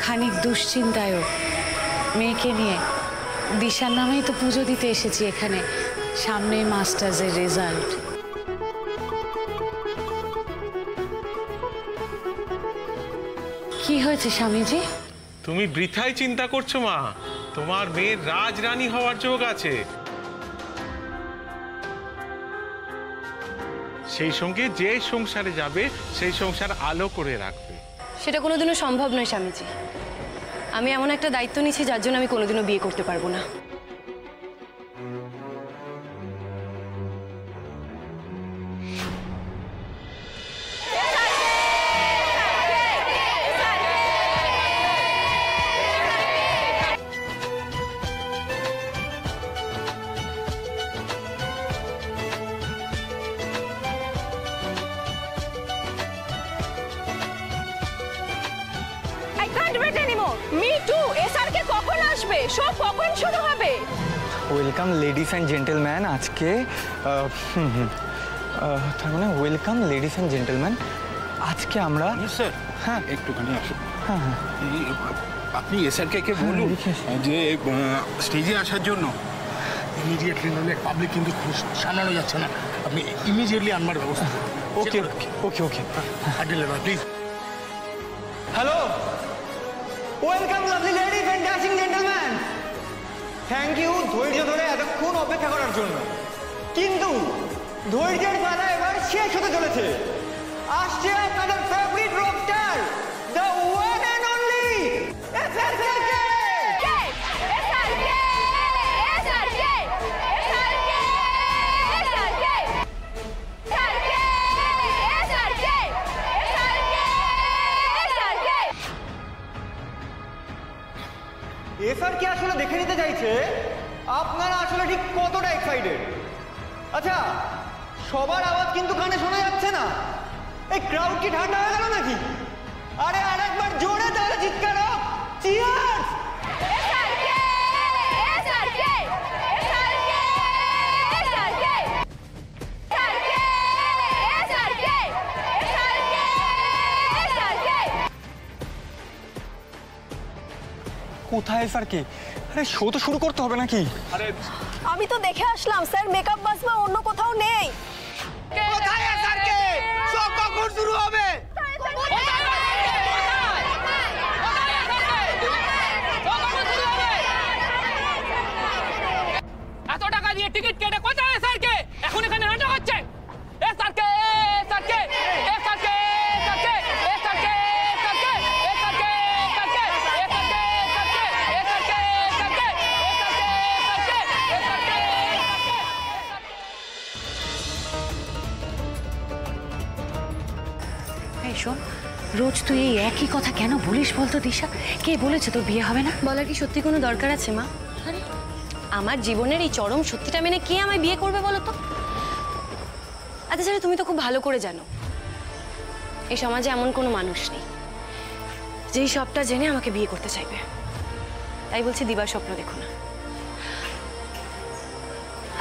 খানিক দুশ্চিন্তায়ও মেয়েকে নিয়ে। দিশার নামেই তো পুজো দিতে এসেছি এখানে, সামনে মাস্টার্সের রেজাল্ট। কি হয়েছে স্বামীজি? তুমি বৃথাই চিন্তা করছো মা, তোমার মেয়ের রাজরানী হওয়ার যোগ আছে। সেই সঙ্গে যে সংসারে যাবে সেই সংসার আলো করে রাখবে। সেটা কোনোদিনও সম্ভব নয় স্বামীজি। আমি এমন একটা দায়িত্ব নিয়েছি যার জন্য আমি কোনোদিনও বিয়ে করতে পারবো না। Welcome ladies and gentleman. আজকে তার মানে ওয়েলকাম লেডিস অ্যান্ড জেন্টেলম্যান, আজকে আমরা স্যার হ্যাঁ একটুখানি আসুন। হ্যাঁ হ্যাঁ আপনি এসআরকে বলুন যে স্টেজে আসার জন্য। ইমিডিয়েটলি নইলে পাবলিক কিন্তু সামলানো যাচ্ছে না, আপনি ইমিডিয়েটলি আনবার ব্যবস্থা করুন। Okay okay okay please. Hello, welcome lovely ladies and dashing gentleman. Thank you ধৈর্য ধরে এতক্ষণ অপেক্ষা করার জন্য। কিন্তু ধৈর্যের বেলা এবার শেষ হতে চলেছে। আসছে আপনাদের favourite rock star, the one and only SRK. SRK আসলে দেখে নিতে চাইছে আপনারা আসলে ঠিক কতটা এক্সাইটেড। আচ্ছা, সবার আওয়াজ কিন্তু কানে শোনা যাচ্ছে না। এই ক্রাউড কি ঠান্ডা হয়ে গেল নাকি? আরে আরেকবার জোরে তাহলে চিৎকার হোক। চিয়ার্স! কোথায় স্যার কি? আরে শো তো শুরু করতে হবে নাকি? আরে আমি তো দেখে আসলাম স্যার, মেকআপ বাস বা অন্য কোথাও নেই। কোথায় এসআরকে? শো কখন শুরু হবে? এত টাকা দিয়ে টিকিট কেটে কোথায় এসআরকে? এখন এখানে নাটক হচ্ছে। SRK SRK SRK SRK SRK SRK SRK SRK SRK SRK SRK SRK. এই শোন, রোজ তুই এই একই কথা কেন বলিস বলতো দিশা? কে বলেছে তোর বিয়ে হবে না? বলার কি সত্যি কোনো দরকার আছে মা? আমার জীবনের এই চরম সত্যিটা মেনে কে আমায় বিয়ে করবে বলো তো? আচ্ছা স্যার, তুমি তো খুব ভালো করে জানো এই সমাজে এমন কোনো মানুষ নেই যেই সবটা জেনে আমাকে বিয়ে করতে চাইবে। তাই বলছি দিবার স্বপ্ন দেখো না।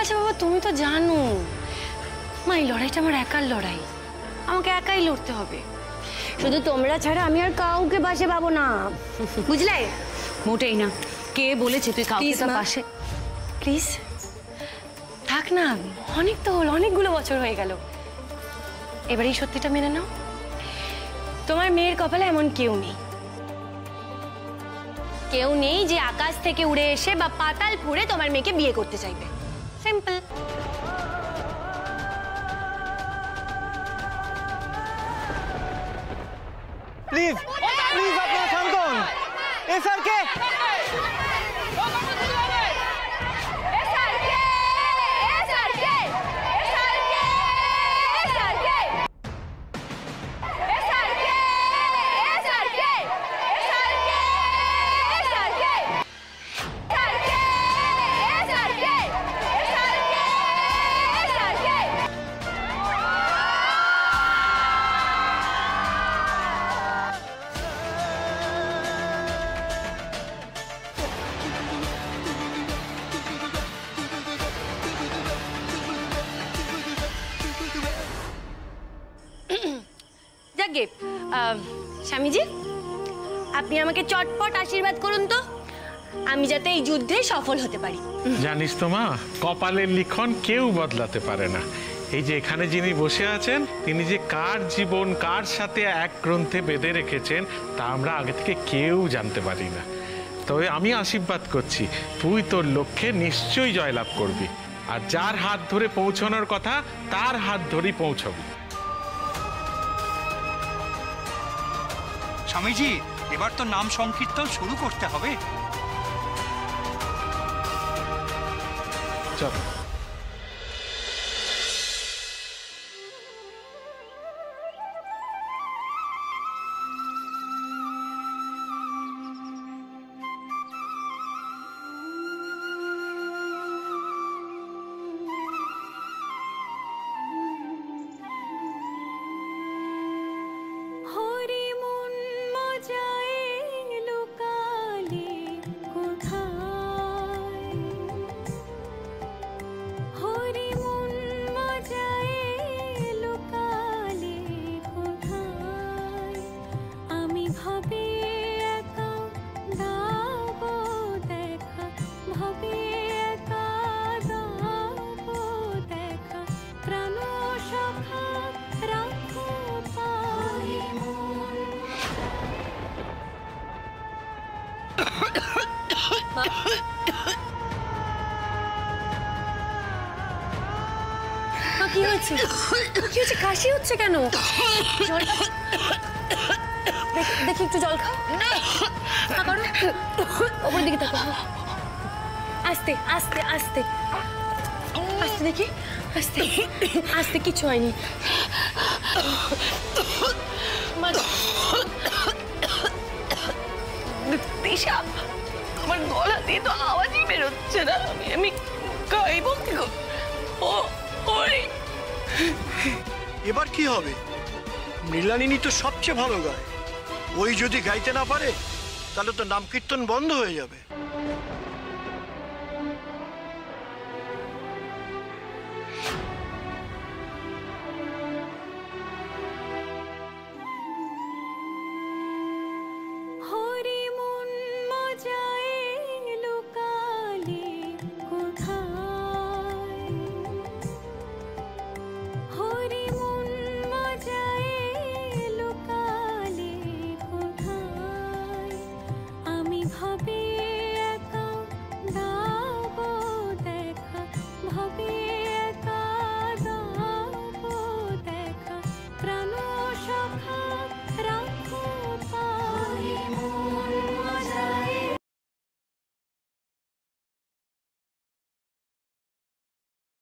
আচ্ছা বাবা, তুমি তো জানো মা, এই লড়াইটা আমার একার লড়াই, আমাকে একাই লড়তে হবে। শুধু তোমরা ছাড়া আমি আর কাউকে পাশে পাবো না, বুঝলে? মোটেই না। কে বলেছে তুই কাউকে Please, তার মা। পাশে? প্লিজ থাক না, অনেক তো হলো, অনেকগুলো বছর হয়ে গেল। এবার এই সত্যিটা মেনে নাও, তোমার মেয়ের কপালে এমন কেউ নেই, কেউ নেই যে আকাশ থেকে উড়ে এসে বা পাতাল ফুঁড়ে তোমার মেয়েকে বিয়ে করতে চাইবে। সিম্পল। প্লিজ প্লিজ আপনারা শান্ত হন। এসআরকে যাকে স্বামীজি আপনি আমাকে চটপট আশীর্বাদ করুন তো, আমি যাতে এই যুদ্ধে সফল হতে পারি। জানিস তো মা, কপালের লিখন কেউ বদলাতে পারে না। এই যে এখানে যিনি বসে আছেন, তিনি যে কার জীবন কার সাথে এক গ্রন্থে বেঁধে রেখেছেন তা আমরা আগে থেকে কেউ জানতে পারি না। তবে আমি আশীর্বাদ করছি, তুই তোর লক্ষ্যে নিশ্চয়ই জয়লাভ করবি, আর যার হাত ধরে পৌঁছানোর কথা তার হাত ধরেই পৌঁছবি। স্বামীজি, এবার তো নাম সংকীর্তন শুরু করতে হবে। চল। কি হয়েছে? কি হচ্ছে? কাশি হচ্ছে কেন? জল দেখি, একটু জল খাও। ওপরের দিকে তাকাও। আস্তে আস্তে আস্তে আস্তে, দেখি আস্তে আস্তে, কিছু হয়নি। দিশা, আমার গলা দিয়ে তো আওয়াজই বেরোচ্ছে না। আমি গাইব কি গো? এবার কি হবে? মৃণালিনী তো সবচেয়ে ভালো গায়, ওই যদি গাইতে না পারে তাহলে তো নাম কীর্তন বন্ধ হয়ে যাবে।